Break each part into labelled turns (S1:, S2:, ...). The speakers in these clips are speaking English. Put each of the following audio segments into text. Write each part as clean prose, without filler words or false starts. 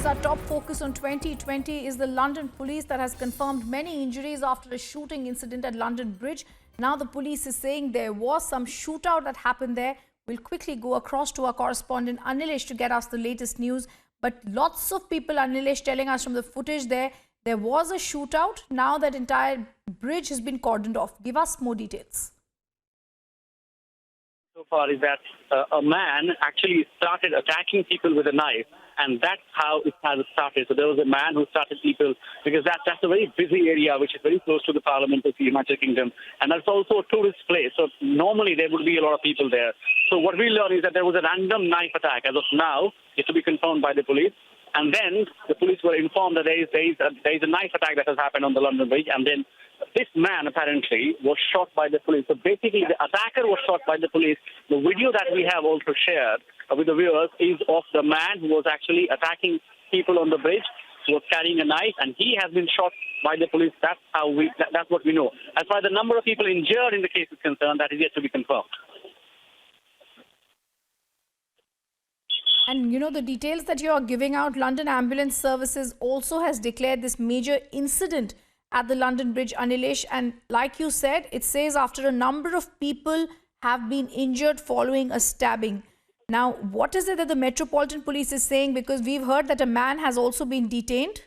S1: viewers, our top focus on 2020 is the London police that has confirmed many injuries after a shooting incident at London Bridge. Now the police is saying there was some shootout that happened there. We'll quickly go across to our correspondent Anilesh to get us the latest news. But lots of people, Anilesh, telling us from the footage there was a shootout. Now that entire bridge has been cordoned off. Give us more details.
S2: So far is that a man actually started attacking people with a knife, and that's how it has started. So there was a man who started people, because that's a very busy area which is very close to the Parliament of the United Kingdom, and that's also a tourist place. So normally there would be a lot of people there. So what we learned is that there was a random knife attack. As of now, it's to be confirmed by the police. And then the police were informed that there is a knife attack that has happened on the London Bridge, and then this man apparently was shot by the police. So basically, the attacker was shot by the police. The video that we have also shared with the viewers is of the man who was actually attacking people on the bridge, who was carrying a knife, and he has been shot by the police. That's what we know. As far as the number of people injured in the case is concerned, that is yet to be confirmed.
S1: And you know, the details that you are giving out, London Ambulance Services also has declared this major incident at the London Bridge, Anilesh. And like you said, it says after a number of people have been injured following a stabbing. Now, what is it that the Metropolitan Police is saying? Because we've heard that a man has also been detained.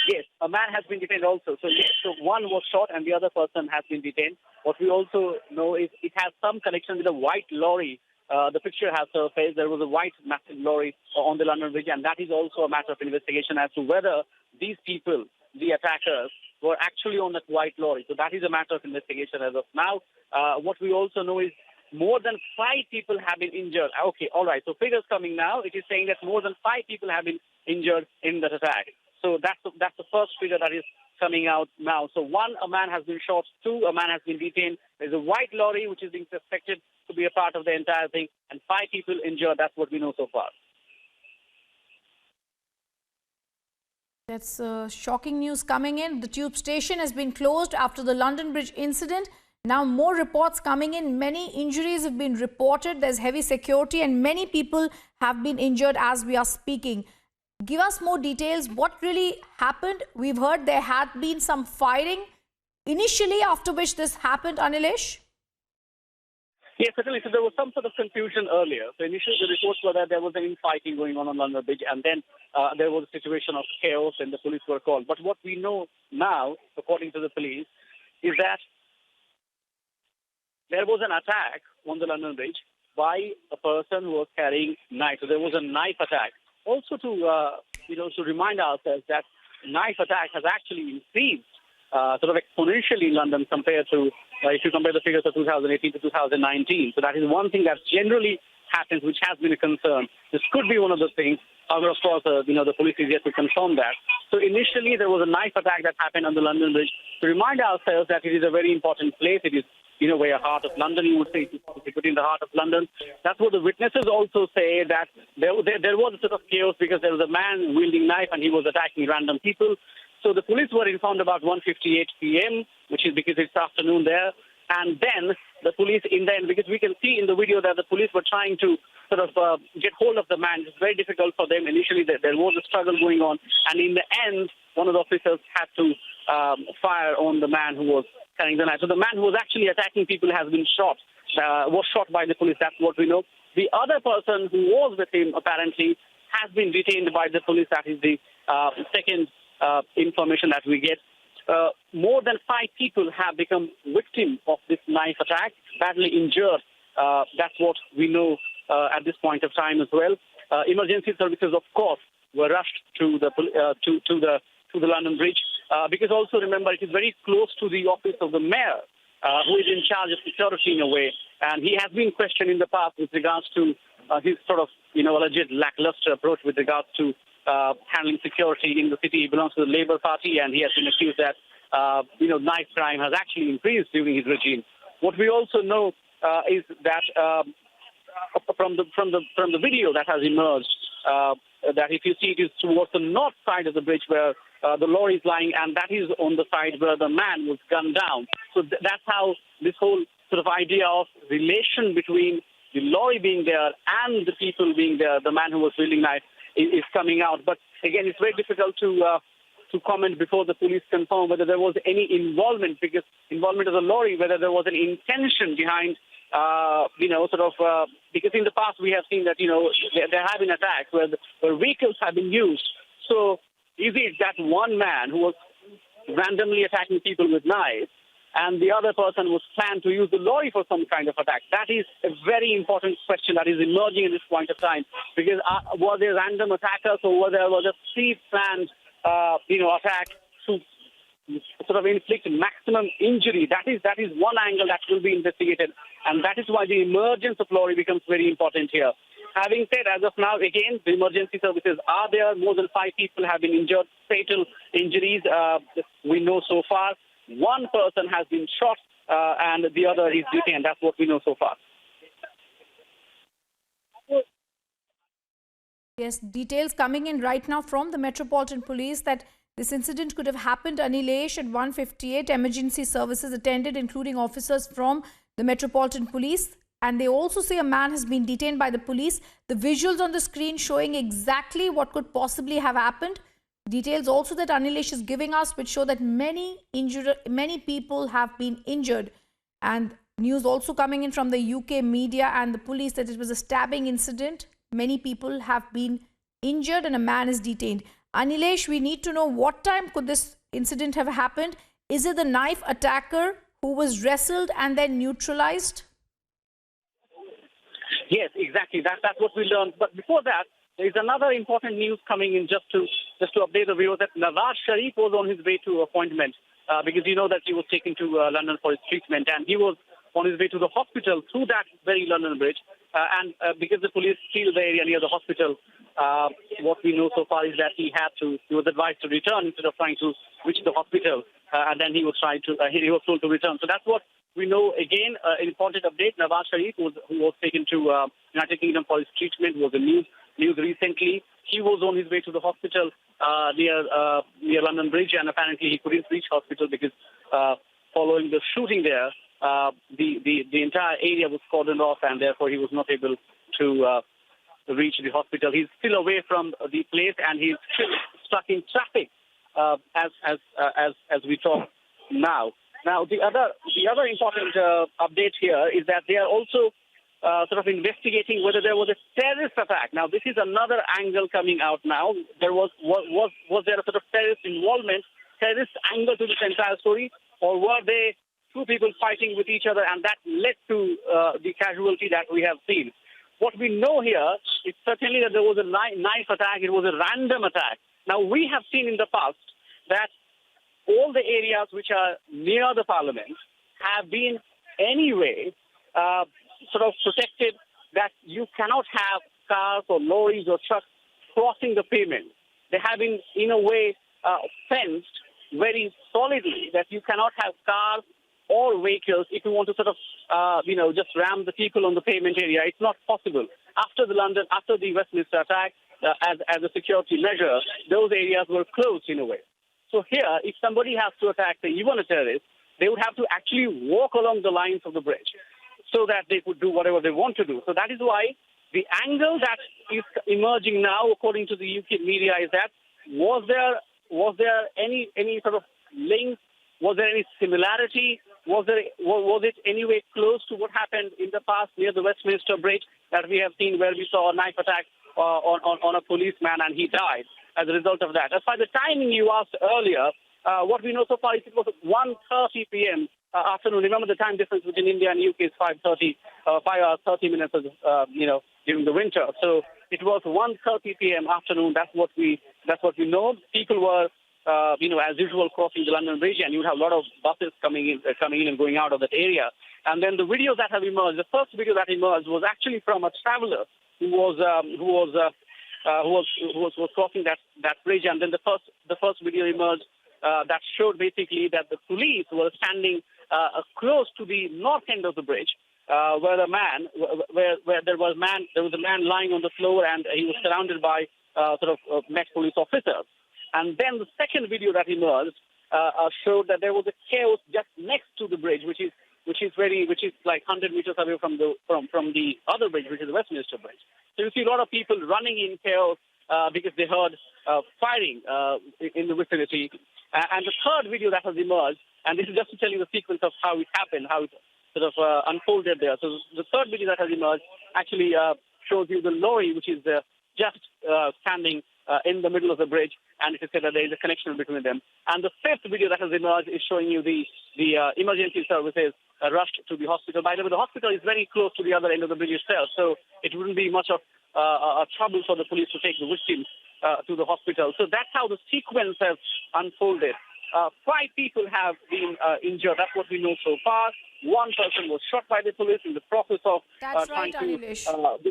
S2: Yes, a man has been detained also. So one was shot and the other person has been detained. What we also know is it has some connection with a white lorry. The picture has surfaced. There was a white massive lorry on the London Bridge, and that is also a matter of investigation as to whether these people, the attackers, were actually on that white lorry. So that is a matter of investigation as of now. What we also know is more than 5 people have been injured. Okay, all right. So figures coming now. It is saying that more than 5 people have been injured in that attack. So that's the first figure that is coming out now. So 1, a man has been shot. 2, a man has been detained. There's a white lorry which is being suspected to be a part of the entire thing, and 5 people injured. That's what we know so far.
S1: That's shocking news coming in. The tube station has been closed after the London Bridge incident. Now more reports coming in. Many injuries have been reported. There's heavy security and many people have been injured as we are speaking. Give us more details. What really happened? We've heard there had been some firing initially, after which this happened, Anilesh?
S2: Yes, certainly. So there was some sort of confusion earlier. So initially the reports were that there was an infighting going on London Bridge, and then there was a situation of chaos and the police were called. But what we know now, according to the police, is that there was an attack on the London Bridge by a person who was carrying knife. So there was a knife attack. Also to remind ourselves that knife attack has actually increased sort of exponentially in London compared to, if you compare the figures of 2018 to 2019. So that is one thing that generally happens, which has been a concern. This could be one of the things. However, of course, the police is yet to confirm that. So initially there was a knife attack that happened on the London Bridge. To remind ourselves that it is a very important place. It is, where heart of London, you would say, put in the heart of London. That's what the witnesses also say, that there was a sort of chaos because there was a man wielding knife and he was attacking random people. So the police were informed about 1:58 p.m., which is because it's afternoon there. And then the police, in the end, because we can see in the video that the police were trying to sort of get hold of the man. It's very difficult for them. Initially, there was a struggle going on. And in the end, one of the officers had to fire on the man who was carrying the knife. So the man who was actually attacking people has been shot, was shot by the police. That's what we know. The other person who was with him, apparently, has been detained by the police. That is the second information that we get. More than 5 people have become victims of this knife attack, badly injured. That's what we know at this point of time as well. Emergency services, of course, were rushed to the London Bridge because also remember it is very close to the office of the mayor, who is in charge of security in a way, and he has been questioned in the past with regards to his sort of alleged lackluster approach with regards to handling security in the city. He belongs to the Labour Party, and he has been accused that knife crime has actually increased during his regime. What we also know is that from the video that has emerged, that if you see, it is towards the north side of the bridge where the lorry is lying, and that is on the side where the man was gunned down. So that's how this whole sort of idea of relation between the lorry being there and the people being there, the man who was wielding knife is coming out. But again, it's very difficult to comment before the police confirm whether there was any involvement, because involvement of the lorry, whether there was an intention behind, because in the past we have seen that, there have been attacks where vehicles have been used. So is it that one man who was randomly attacking people with knives and the other person was planned to use the lorry for some kind of attack? That is a very important question that is emerging at this point of time, because were there random attackers, or was a pre-planned attack to sort of inflict maximum injury? That is one angle that will be investigated, and that is why the emergence of lorry becomes very important here. Having said, as of now, again, the emergency services are there. More than 5 people have been injured, fatal injuries. We know so far. One person has been shot, and the other is detained. That's what we know so far.
S1: Yes, details coming in right now from the Metropolitan Police that this incident could have happened, Anilesh, at 1:58. Emergency services attended, including officers from the Metropolitan Police. And they also say a man has been detained by the police. The visuals on the screen showing exactly what could possibly have happened. Details also that Anilesh is giving us, which show that many people have been injured. And news also coming in from the UK media and the police that it was a stabbing incident. Many people have been injured and a man is detained. Anilesh, we need to know, what time could this incident have happened? Is it the knife attacker who was wrestled and then neutralized?
S2: Yes, exactly. That's what we learned. But before that, there is another important news coming in, just to update the viewers, that Nawaz Sharif was on his way to appointment, because you know that he was taken to London for his treatment, and he was on his way to the hospital through that very London Bridge. And because the police sealed the area near the hospital, what we know so far is that he was advised to return instead of trying to reach the hospital, and then he was told to return. So that's what we know. Again, an important update: Nawaz Sharif, who was taken to United Kingdom for his treatment, was in news recently. He was on his way to the hospital near London Bridge, and apparently he couldn't reach hospital because following the shooting there, the entire area was cordoned off, and therefore he was not able to reach the hospital. He's still away from the place, and he's still stuck in traffic as we talk now. Now, the other important update here is that they are also sort of investigating whether there was a terrorist attack. Now, this is another angle coming out now. Was there a sort of terrorist involvement, terrorist angle to this entire story, or were they two people fighting with each other, and that led to the casualty that we have seen? What we know here is certainly that there was a knife attack. It was a random attack. Now, we have seen in the past that all the areas which are near the parliament have been anyway sort of protected, that you cannot have cars or lorries or trucks crossing the pavement. They have been, in a way, fenced very solidly, that you cannot have cars or vehicles if you want to sort of, just ram the people on the pavement area. It's not possible. After the Westminster attack, as a security measure, those areas were closed in a way. So here, if somebody has to attack, say, even a terrorist, they would have to actually walk along the lines of the bridge so that they could do whatever they want to do. So that is why the angle that is emerging now, according to the UK media, is that was there any sort of link? Was there any similarity? Was it anyway close to what happened in the past near the Westminster Bridge that we have seen, where we saw a knife attack on a policeman and he died as a result of that? As far as the timing you asked earlier, what we know so far is it was 1:30 p.m. Afternoon. Remember, the time difference between India and UK is 5:30, 5 hours 30 minutes, during the winter. So it was 1:30 p.m. afternoon. That's what we know. People were, as usual, crossing the London Bridge, and you'd have a lot of buses coming in and going out of that area. And then the videos that have emerged, the first video that emerged was actually from a traveller who was crossing that bridge. And then the first video emerged that showed basically that the police were standing close to the north end of the bridge, where there was a man lying on the floor, and he was surrounded by Met police officers. And then the second video that emerged showed that there was a chaos just next to the bridge, which which is like 100 meters away from the other bridge, which is the Westminster Bridge. So you see a lot of people running in chaos because they heard firing in the vicinity. And the third video that has emerged, and this is just to tell you the sequence of how it happened, how it sort of unfolded there. So the third video that has emerged actually shows you the lorry, which is just standing in the middle of the bridge, and it is said that there is a connection between them. And the fifth video that has emerged is showing you the emergency services rushed to the hospital. By the way, the hospital is very close to the other end of the bridge itself, so it wouldn't be much of a trouble for the police to take the victims to the hospital. So that's how the sequence has unfolded. 5 people have been injured. That's what we know so far. 1 person was shot by the police in the process of trying to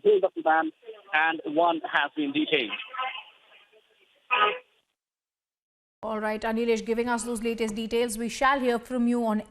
S2: hold up the man, and 1 has been detained.
S1: All right, Anilesh, giving us those latest details. We shall hear from you on